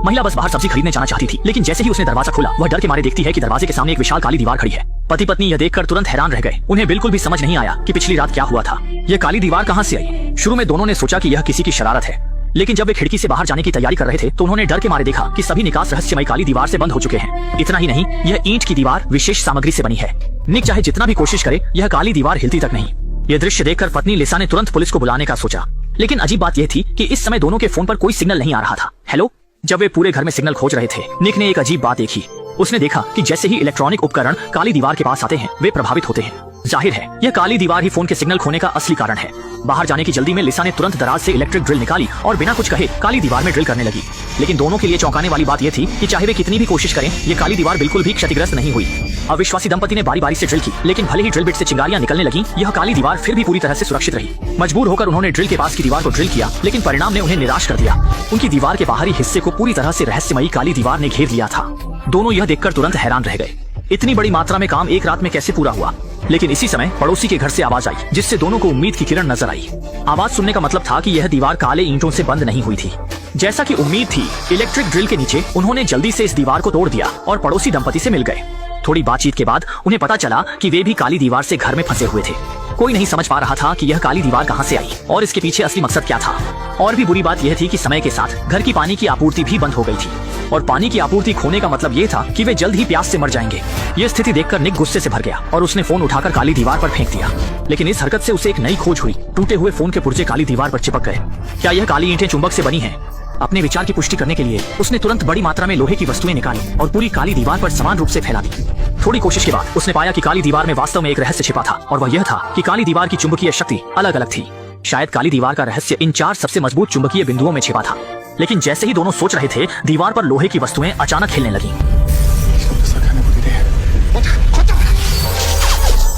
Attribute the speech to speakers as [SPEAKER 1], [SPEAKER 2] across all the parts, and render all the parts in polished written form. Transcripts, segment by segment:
[SPEAKER 1] महिला बस बाहर सब्जी खरीदने जाना चाहती थी, लेकिन जैसे ही उसने दरवाजा खोला वह डर के मारे देखती है कि दरवाजे के सामने एक विशाल काली दीवार खड़ी है। पति पत्नी यह देखकर तुरंत हैरान रह गए। उन्हें बिल्कुल भी समझ नहीं आया कि पिछली रात क्या हुआ था। यह काली दीवार कहां से आई। शुरू में दोनों ने सोचा कि यह किसी की शरारत है, लेकिन जब वे खिड़की से बाहर जाने की तैयारी कर रहे थे तो उन्होंने डर के मारे देखा कि सभी निकास रहस्यमय काली दीवार से बंद हो चुके हैं। इतना ही नहीं, यह ईंट की दीवार विशेष सामग्री से बनी है। निक चाहे जितना भी कोशिश करे, यह काली दीवार हिलती तक नहीं। यह दृश्य देखकर पत्नी लिसा ने तुरंत पुलिस को बुलाने का सोचा, लेकिन अजीब बात यह थी कि इस समय दोनों के फोन पर कोई सिग्नल नहीं आ रहा था। हेलो। जब वे पूरे घर में सिग्नल खोज रहे थे, निक ने एक अजीब बात देखी। उसने देखा कि जैसे ही इलेक्ट्रॉनिक उपकरण काली दीवार के पास आते हैं वे प्रभावित होते हैं। जाहिर है यह काली दीवार ही फोन के सिग्नल खोने का असली कारण है। बाहर जाने की जल्दी में लिसा ने तुरंत दराज से इलेक्ट्रिक ड्रिल निकाली और बिना कुछ कहे काली दीवार में ड्रिल करने लगी। लेकिन दोनों के लिए चौंकाने वाली बात यह थी कि चाहे वे कितनी भी कोशिश करें, ये काली दीवार बिल्कुल भी क्षतिग्रस्त नहीं हुई। अविश्वासी दंपति ने बारी बारी से ड्रिल की, लेकिन भले ही ड्रिल बिट से चिंगारियां निकलने लगी, यह काली दीवार फिर भी पूरी तरह से सुरक्षित रही। मजबूर होकर उन्होंने ड्रिल के पास की दीवार को ड्रिल किया, लेकिन परिणाम ने उन्हें निराश कर दिया। उनकी दीवार के बाहरी हिस्से को पूरी तरह से रहस्यमयी काली दीवार ने घेर लिया था। दोनों यह देखकर तुरंत हैरान रह गए। इतनी बड़ी मात्रा में काम एक रात में कैसे पूरा हुआ। लेकिन इसी समय पड़ोसी के घर से आवाज आई, जिससे दोनों को उम्मीद की किरण नजर आई। आवाज सुनने का मतलब था कि यह दीवार काले ईंटों से बंद नहीं हुई थी। जैसा कि उम्मीद थी, इलेक्ट्रिक ड्रिल के नीचे उन्होंने जल्दी से इस दीवार को तोड़ दिया और पड़ोसी दंपति से मिल गए। थोड़ी बातचीत के बाद उन्हें पता चला कि वे भी काली दीवार से घर में फंसे हुए थे। कोई नहीं समझ पा रहा था कि यह काली दीवार कहां से आई और इसके पीछे असली मकसद क्या था। और भी बुरी बात यह थी कि समय के साथ घर की पानी की आपूर्ति भी बंद हो गई थी, और पानी की आपूर्ति खोने का मतलब ये था कि वे जल्द ही प्यास से मर जाएंगे। यह स्थिति देखकर निक गुस्से से भर गया और उसने फोन उठाकर काली दीवार पर फेंक दिया। लेकिन इस हरकत से उसे एक नई खोज हुई। टूटे हुए फोन के पुर्जे काली दीवार पर चिपक गए। क्या यह काली ईंटें चुंबक से बनी हैं? अपने विचार की पुष्टि करने के लिए उसने तुरंत बड़ी मात्रा में लोहे की वस्तुएं निकाली और पूरी काली दीवार पर समान रूप से फैला दी। थोड़ी कोशिश के बाद उसने पाया कि काली दीवार में वास्तव में एक रहस्य छिपा था, और वह यह था कि काली दीवार की चुंबकीय शक्ति अलग अलग थी। शायद काली दीवार का रहस्य इन 4 सबसे मजबूत चुंबकीय बिंदुओं में छिपा था। लेकिन जैसे ही दोनों सोच रहे थे, दीवार पर लोहे की वस्तुएं अचानक हिलने लगीं।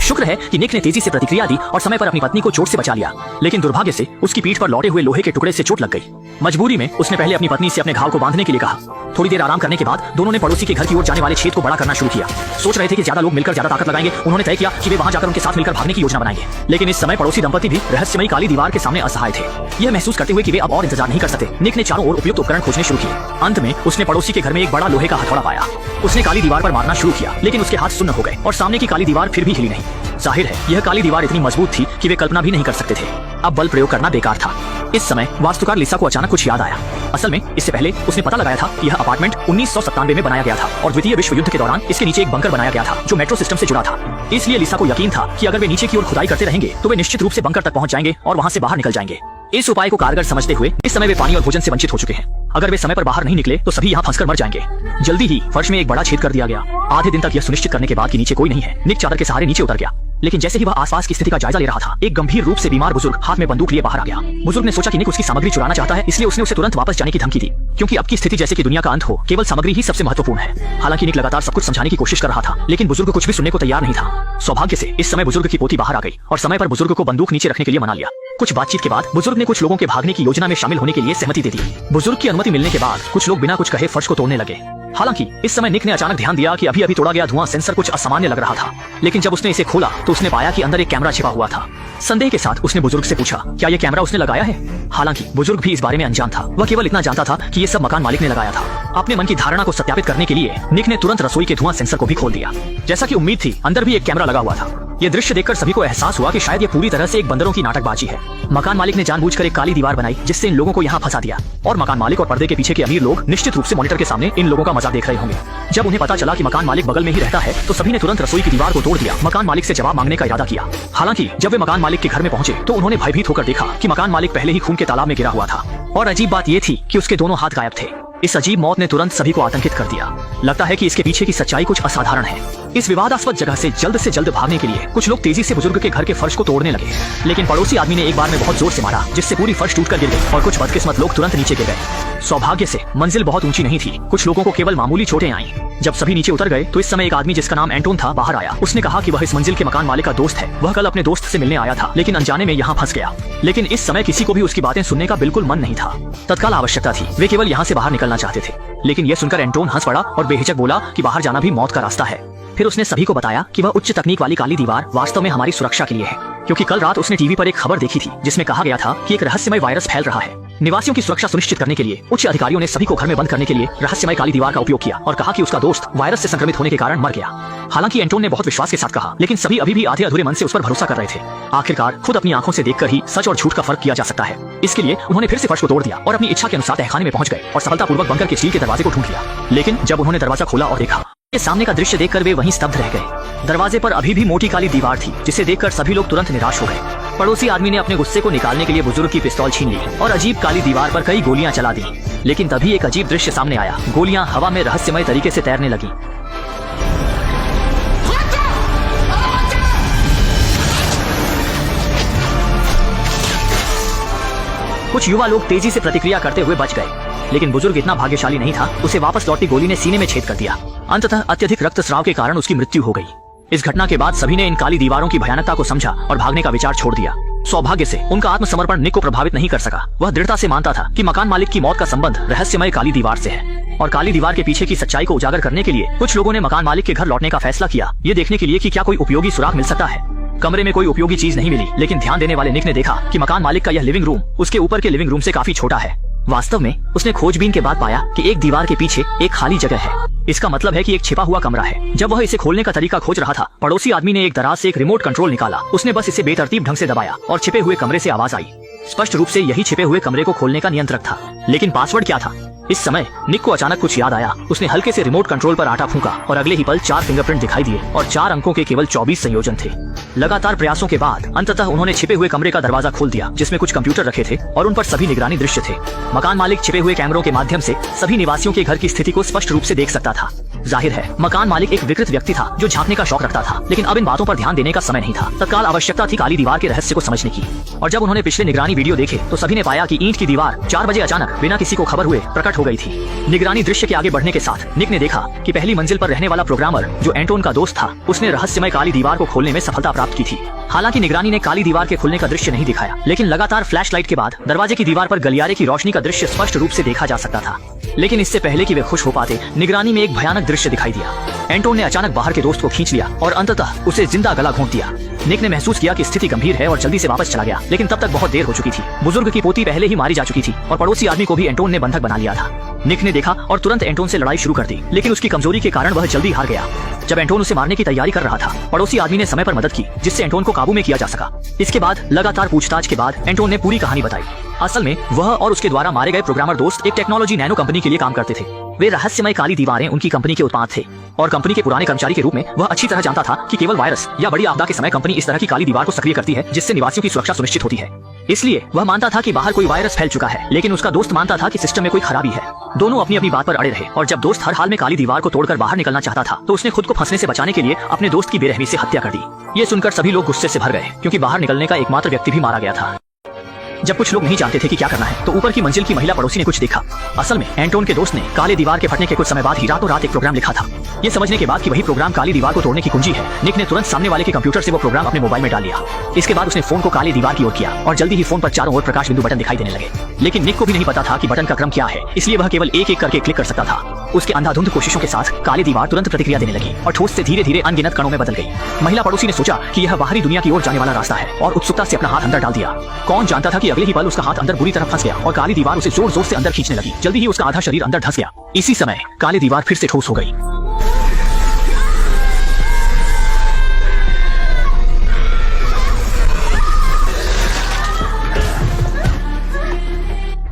[SPEAKER 1] शुक्र है कि निक ने तेजी से प्रतिक्रिया दी और समय पर अपनी पत्नी को चोट से बचा लिया, लेकिन दुर्भाग्य से उसकी पीठ पर लौटे हुए लोहे के टुकड़े से चोट लग गई। मजबूरी में उसने पहले अपनी पत्नी से अपने घाव को बांधने के लिए कहा। थोड़ी देर आराम करने के बाद दोनों ने पड़ोसी के घर की ओर जाने वाले छेद को बड़ा करना शुरू किया। सोच रहे थे कि ज्यादा लोग मिलकर ज्यादा ताकत लगाएंगे। उन्होंने तय किया कि वे वहां जाकर उनके साथ मिलकर भागने की योजना बनाएंगे। लेकिन इस समय पड़ोसी दंपति भी रहस्यमयी काली दीवार के सामने असहाय थे। यह महसूस करते हुए कि वे अब और इंतजार नहीं कर सकते, निक ने चारों ओर उपयुक्त उपकरण खोजने शुरू किए। अंत में उसने पड़ोसी के घर में एक बड़ा लोहे का हथौड़ा पाया। उसने काली दीवार पर मारना शुरू किया, लेकिन उसके हाथ सुन्न हो गए और सामने की काली दीवार फिर भी हिली नहीं। जाहिर है यह काली दीवार इतनी मजबूत थी कि वे कल्पना भी नहीं कर सकते थे। अब बल प्रयोग करना बेकार था। इस समय वास्तुकार लिसा को अचानक कुछ याद आया। असल में इससे पहले उसने पता लगाया था कि यह अपार्टमेंट 1997 में बनाया गया था और द्वितीय विश्व युद्ध के दौरान इसके नीचे एक बंकर बनाया गया था जो मेट्रो सिस्टम से जुड़ा था। इसलिए लिसा को यकीन था कि अगर वे नीचे की ओर खुदाई करते रहेंगे तो वे निश्चित रूप से बंकर तक पहुंच जाएंगे और वहां से बाहर निकल जाएंगे। इस उपाय को कारगर समझते हुए इस समय वे पानी और भोजन से वंचित हो चुके हैं। अगर वे समय पर बाहर नहीं निकले तो सभी यहाँ फंसकर मर जाएंगे। जल्दी ही फर्श में एक बड़ा छेद कर दिया गया। आधे दिन तक यह सुनिश्चित करने के बाद कि नीचे कोई नहीं है, निक चादर के सहारे नीचे उतर गया। लेकिन जैसे ही वह आसपास की स्थिति का जायजा ले रहा था, एक गंभीर रूप से बीमार बुजुर्ग हाथ में बंदूक लिए बाहर आ गया। बुजुर्ग ने सोचा कि निक उसकी सामग्री चुराना चाहता है, इसलिए उसने उसे तुरंत वापस जाने की धमकी दी। क्योंकि अब की स्थिति जैसे कि दुनिया का अंत हो, केवल सामग्री ही सबसे महत्वपूर्ण है। हालांकि निक लगातार सब कुछ समझाने की कोशिश कर रहा था, लेकिन बुजुर्ग कुछ भी सुनने को तैयार नहीं था। सौभाग्य से इस समय बुजुर्ग की पोती बाहर आ गई और समय पर बुजुर्ग को बंदूक नीचे रखने के लिए मना लिया। कुछ बातचीत के बाद बुजुर्ग ने कुछ लोगों के भागने की योजना में शामिल होने के लिए सहमति दे दी। बुजुर्ग की अनुमति मिलने के बाद कुछ लोग बिना कुछ कहे फर्श को तोड़ने लगे। हालांकि इस समय निक ने अचानक ध्यान दिया कि अभी अभी तोड़ा गया धुआं सेंसर कुछ असामान्य लग रहा था। लेकिन जब उसने इसे खोला तो उसने पाया कि अंदर एक कैमरा छिपा हुआ था। संदेह के साथ उसने बुजुर्ग से पूछा, क्या यह कैमरा उसने लगाया है? हालांकि बुजुर्ग भी इस बारे में अनजान था। वह केवल इतना जानता था कि ये सब मकान मालिक ने लगाया था। अपने मन की धारणा को सत्यापित करने के लिए निक ने तुरंत रसोई के धुआं सेंसर को भी खोल दिया। जैसा कि उम्मीद थी, अंदर भी एक कैमरा लगा हुआ था। ये दृश्य देखकर सभी को एहसास हुआ कि शायद ये पूरी तरह से एक बंदरों की नाटकबाजी है। मकान मालिक ने जानबूझकर एक काली दीवार बनाई जिससे इन लोगों को यहाँ फंसा दिया, और मकान मालिक और पर्दे के पीछे के अमीर लोग निश्चित रूप से मॉनिटर के सामने इन लोगों का मजा देख रहे होंगे। जब उन्हें पता चला कि मकान मालिक बगल में ही रहता है तो सभी ने तुरंत रसोई की दीवार को तोड़ दिया, मकान मालिक से जवाब मांगने का इरादा किया। हालांकि जब वे मकान मालिक के घर में पहुंचे तो उन्होंने भयभीत होकर देखा कि मकान मालिक पहले ही खून के तालाब में गिरा हुआ था, और अजीब बात यह थी कि उसके दोनों हाथ गायब थे। इस अजीब मौत ने तुरंत सभी को आतंकित कर दिया। लगता है कि इसके पीछे की सच्चाई कुछ असाधारण है। इस विवादास्पद जगह से जल्द भागने के लिए कुछ लोग तेजी से बुजुर्ग के घर के फर्श को तोड़ने लगे, लेकिन पड़ोसी आदमी ने एक बार में बहुत जोर से मारा जिससे पूरी फर्श टूटकर गिर गई और कुछ बदकिस्मत लोग तुरंत नीचे गिर गए। सौभाग्य से मंजिल बहुत ऊंची नहीं थी, कुछ लोगों को केवल मामूली चोटें आईं। जब सभी नीचे उतर गए तो इस समय एक आदमी जिसका नाम एंटोन था बाहर आया। उसने कहा कि वह इस मंजिल के मकान मालिक का दोस्त है। वह कल अपने दोस्त से मिलने आया था, लेकिन अनजाने में यहाँ फंस गया। लेकिन इस समय किसी को भी उसकी बातें सुनने का बिल्कुल मन नहीं था। तत्काल आवश्यकता थी, वे केवल यहाँ से बाहर निकलना चाहते थे। लेकिन यह सुनकर एंटोन हंस पड़ा और बेहिचक बोला कि बाहर जाना भी मौत का रास्ता है। फिर उसने सभी को बताया कि वह उच्च तकनीक वाली काली दीवार वास्तव में हमारी सुरक्षा के लिए है, क्योंकि कल रात उसने टीवी पर एक खबर देखी थी जिसमें कहा गया था कि एक रहस्यमय वायरस फैल रहा है। निवासियों की सुरक्षा सुनिश्चित करने के लिए उच्च अधिकारियों ने सभी को घर में बंद करने के लिए रहस्यमय काली दीवार का उपयोग किया और कहा कि उसका दोस्त वायरस से संक्रमित होने के कारण मर गया। हालांकि एंटोन ने बहुत विश्वास के साथ कहा, लेकिन सभी अभी भी आधे अधूरे मन से उस पर भरोसा कर रहे थे। आखिरकार खुद अपनी आंखों से देखकर ही सच और झूठ का फर्क किया जा सकता है। इसके लिए उन्होंने फिर से फर्श को तोड़ दिया और अपनी इच्छा के अनुसार तहखाने में पहुंच गए और सफलतापूर्वक बंकर के स्टील के दरवाजे को ढूंढ लिया। लेकिन जब उन्होंने दरवाजा खोला और देखा, सामने का दृश्य देखकर वे वहीं स्तब्ध रह गए। दरवाजे पर अभी भी मोटी काली दीवार थी, जिसे देखकर सभी लोग तुरंत निराश हो गए। पड़ोसी आदमी ने अपने गुस्से को निकालने के लिए बुजुर्ग की पिस्तौल छीन ली और अजीब काली दीवार पर कई गोलियां चला दी। लेकिन तभी एक अजीब दृश्य सामने आया। गोलियां हवा में रहस्यमय तरीके से तैरने लगी। कुछ युवा लोग तेजी से प्रतिक्रिया करते हुए बच गए, लेकिन बुजुर्ग इतना भाग्यशाली नहीं था। उसे वापस लौटती गोली ने सीने में छेद कर दिया। अंततः अत्यधिक रक्तस्राव के कारण उसकी मृत्यु हो गई। इस घटना के बाद सभी ने इन काली दीवारों की भयानकता को समझा और भागने का विचार छोड़ दिया। सौभाग्य से उनका आत्मसमर्पण निक को प्रभावित नहीं कर सका। वह दृढ़ता से मानता था कि मकान मालिक की मौत का संबंध रहस्यमय काली दीवार से है और काली दीवार के पीछे की सच्चाई को उजागर करने के लिए कुछ लोगों ने मकान मालिक के घर लौटने का फैसला किया, ये देखने के लिए कि क्या कोई उपयोगी सुराग मिल सकता है। कमरे में कोई उपयोगी चीज नहीं मिली, लेकिन ध्यान देने वाले निक ने देखा कि मकान मालिक का यह लिविंग रूम उसके ऊपर के लिविंग रूम से काफी छोटा है। वास्तव में उसने खोजबीन के बाद पाया कि एक दीवार के पीछे एक खाली जगह है। इसका मतलब है कि एक छिपा हुआ कमरा है। जब वह इसे खोलने का तरीका खोज रहा था, पड़ोसी आदमी ने एक दराज से एक रिमोट कंट्रोल निकाला। उसने बस इसे बेतरतीब ढंग से दबाया और छिपे हुए कमरे से आवाज आई। स्पष्ट रूप से यही छिपे हुए कमरे को खोलने का नियंत्रक था। लेकिन पासवर्ड क्या था? इस समय निक को अचानक कुछ याद आया। उसने हल्के से रिमोट कंट्रोल पर आटा फूंका और अगले ही पल 4 फिंगरप्रिंट दिखाई दिए और 4 अंकों के केवल 24 संयोजन थे। लगातार प्रयासों के बाद अंततः उन्होंने छिपे हुए कमरे का दरवाजा खोल दिया, जिसमें कुछ कंप्यूटर रखे थे और उन पर सभी निगरानी दृश्य थे। मकान मालिक छिपे हुए कैमरों के माध्यम से सभी निवासियों के घर की स्थिति को स्पष्ट रूप से देख सकता था। जाहिर है मकान मालिक एक विकृत व्यक्ति था जो झांकने का शौक रखता था, लेकिन अब इन बातों पर ध्यान देने का समय नहीं था। तत्काल आवश्यकता थी काली दीवार के रहस्य को समझने की। और जब उन्होंने पिछले निगरानी वीडियो देखे तो सभी ने पाया कि ईंट की दीवार 4 बजे अचानक बिना किसी को खबर हुए प्रकट हो गई थी। निगरानी दृश्य के आगे बढ़ने के साथ निक ने देखा कि पहली मंजिल पर रहने वाला प्रोग्रामर जो एंटोन का दोस्त था, उसने रहस्यमय काली दीवार को खोलने में सफलता प्राप्त की थी। हालांकि निगरानी ने काली दीवार के खुलने का दृश्य नहीं दिखाया, लेकिन लगातार फ्लैशलाइट के बाद दरवाजे की दीवार पर गलियारे की रोशनी का दृश्य स्पष्ट रूप से देखा जा सकता था। लेकिन इससे पहले कि वे खुश हो पाते, निगरानी में एक भयानक दृश्य दिखाई दिया। एंटोन ने अचानक बाहर के दोस्त को खींच लिया और अंततः उसे जिंदा गला घोंट दिया। निक ने महसूस किया कि स्थिति गंभीर है और जल्दी से वापस चला गया, लेकिन तब तक बहुत देर हो चुकी थी। बुजुर्ग की पोती पहले ही मारी जा चुकी थी और पड़ोसी आदमी को भी एंटोन ने बंधक बना लिया था। निक ने देखा और तुरंत एंटोन से लड़ाई शुरू कर दी, लेकिन उसकी कमजोरी के कारण वह जल्दी हार गया। जब एंटोन उसे मारने की तैयारी कर रहा था, पड़ोसी आदमी ने समय पर मदद की, जिससे एंटोन को काबू में किया जा सका। इसके बाद लगातार पूछताछ के बाद एंटोन ने पूरी कहानी बताई। असल में वह और उसके द्वारा मारे गए प्रोग्रामर दोस्त एक टेक्नोलॉजी नैनो कंपनी के लिए काम करते थे। वे रहस्यमय काली दीवारें उनकी कंपनी के उत्पाद थे और कंपनी के पुराने कर्मचारी के रूप में वह अच्छी तरह जानता था कि केवल वायरस या बड़ी आपदा के समय कंपनी इस तरह की काली दीवार को सक्रिय करती है, जिससे निवासियों की सुरक्षा सुनिश्चित होती है। इसलिए वह मानता था कि बाहर कोई वायरस फैल चुका है, लेकिन उसका दोस्त मानता था कि सिस्टम में कोई खराबी है। दोनों अपनी अपनी बात पर अड़े रहे और जब दोस्त हर हाल में काली दीवार को तोड़कर बाहर निकलना चाहता था, तो उसने खुद को फंसने से बचाने के लिए अपने दोस्त की बेरहमी से हत्या कर दी। ये सुनकर सभी लोग गुस्से से भर गए, क्योंकि बाहर निकलने का एकमात्र व्यक्ति भी मारा गया था। जब कुछ लोग नहीं जानते थे कि क्या करना है, तो ऊपर की मंजिल की महिला पड़ोसी ने कुछ देखा। असल में एंटोन के दोस्त ने काले दीवार के फटने के कुछ समय बाद ही रातों रात एक प्रोग्राम लिखा था। ये समझने के बाद कि वही प्रोग्राम काली दीवार को तोड़ने की कुंजी है, निक ने तुरंत सामने वाले के कंप्यूटर से वो प्रोग्राम अपने मोबाइल में डाल लिया। इसके बाद उसने फोन को काली दीवार की ओर किया और जल्दी ही फोन पर चारों ओर प्रकाश बिंदु बटन दिखाई देने लगे। लेकिन निक को भी नहीं पता था कि बटन का क्रम क्या है, इसलिए वह केवल एक एक करके क्लिक कर सकता था। उसके अंधाधुंध कोशिशों के साथ काली दीवार तुरंत प्रतिक्रिया देने लगी और ठोस से धीरे धीरे अनगिनत कणों में बदल गई। महिला पड़ोसी ने सोचा कि यह बाहरी दुनिया की ओर जाने वाला रास्ता है और उत्सुकता से अपना हाथ अंदर डाल दिया। कौन जानता था कि अगले ही पल उसका हाथ अंदर बुरी तरह फंस गया और काली दीवार उसे जोर जोर से अंदर खींचने लगी। जल्दी ही उसका आधा शरीर अंदर धंस गया। इसी समय काली दीवार फिर से ठोस हो गई।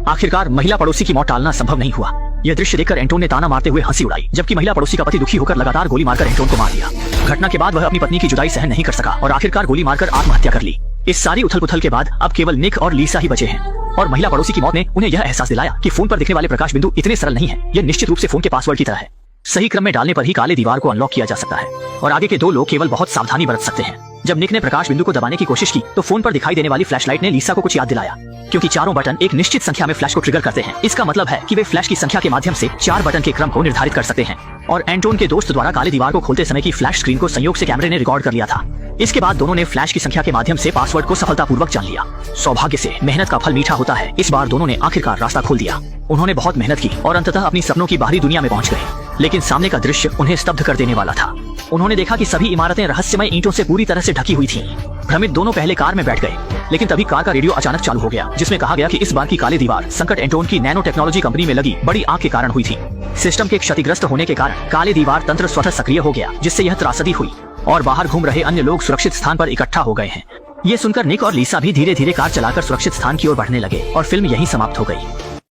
[SPEAKER 1] आखिरकार महिला पड़ोसी की मौत टालना संभव नहीं हुआ। यह दृश्य देखकर एंटोन ने ताना मारते हुए हंसी उड़ाई, जबकि महिला पड़ोसी का पति दुखी होकर लगातार गोली मारकर एंटोन को मार दिया। घटना के बाद वह अपनी पत्नी की जुदाई सहन नहीं कर सका और आखिरकार गोली मारकर आत्महत्या कर ली। इस सारी उथल पुथल के बाद अब केवल निक और लीसा ही बचे हैं और महिला पड़ोसी की मौत ने उन्हें यह एहसास दिलाया कि फोन पर दिखने वाले प्रकाश बिंदु इतने सरल नहीं है। यह निश्चित रूप से फोन के पासवर्ड की तरह है। सही क्रम में डालने पर ही काले दीवार को अनलॉक किया जा सकता है और आगे के 2 लोग केवल बहुत सावधानी बरत सकते हैं। जब निक ने प्रकाश बिंदु को दबाने की कोशिश की तो फोन पर दिखाई देने वाली फ्लैशलाइट ने लीसा को कुछ याद दिलाया, क्योंकि चारों बटन एक निश्चित संख्या में फ्लैश को ट्रिगर करते हैं। इसका मतलब है कि वे फ्लैश की संख्या के माध्यम से 4 बटन के क्रम को निर्धारित कर सकते हैं और एंटोन के दोस्त द्वारा काले दीवार को खोलते समय की फ्लैश स्क्रीन को संयोग से कैमरे ने रिकॉर्ड कर लिया था। इसके बाद दोनों ने फ्लैश की संख्या के माध्यम से पासवर्ड को सफलतापूर्वक जान लिया। सौभाग्य से मेहनत का फल मीठा होता है। इस बार दोनों ने आखिरकार रास्ता खोल दिया। उन्होंने बहुत मेहनत की और अंततः अपनी सपनों की बाहरी दुनिया में पहुंच गए, लेकिन सामने का दृश्य उन्हें स्तब्ध कर देने वाला था। उन्होंने देखा कि सभी इमारतें रहस्यमय ईंटों से पूरी तरह से ढकी हुई थीं। भ्रमित दोनों पहले कार में बैठ गए लेकिन तभी कार का रेडियो अचानक चालू हो गया, जिसमें कहा गया कि इस बार की काली दीवार संकट एंटोन की नैनो टेक्नोलॉजी कंपनी में लगी बड़ी आग के कारण हुई थी। सिस्टम के क्षतिग्रस्त होने के कारण काले दीवार तंत्र स्वतः सक्रिय हो गया, जिससे यह त्रासदी हुई और बाहर घूम रहे अन्य लोग सुरक्षित स्थान पर इकट्ठा हो गए हैं। ये सुनकर निक और लीसा भी धीरे धीरे कार चलाकर सुरक्षित स्थान की ओर बढ़ने लगे और फिल्म यहीं समाप्त हो गई।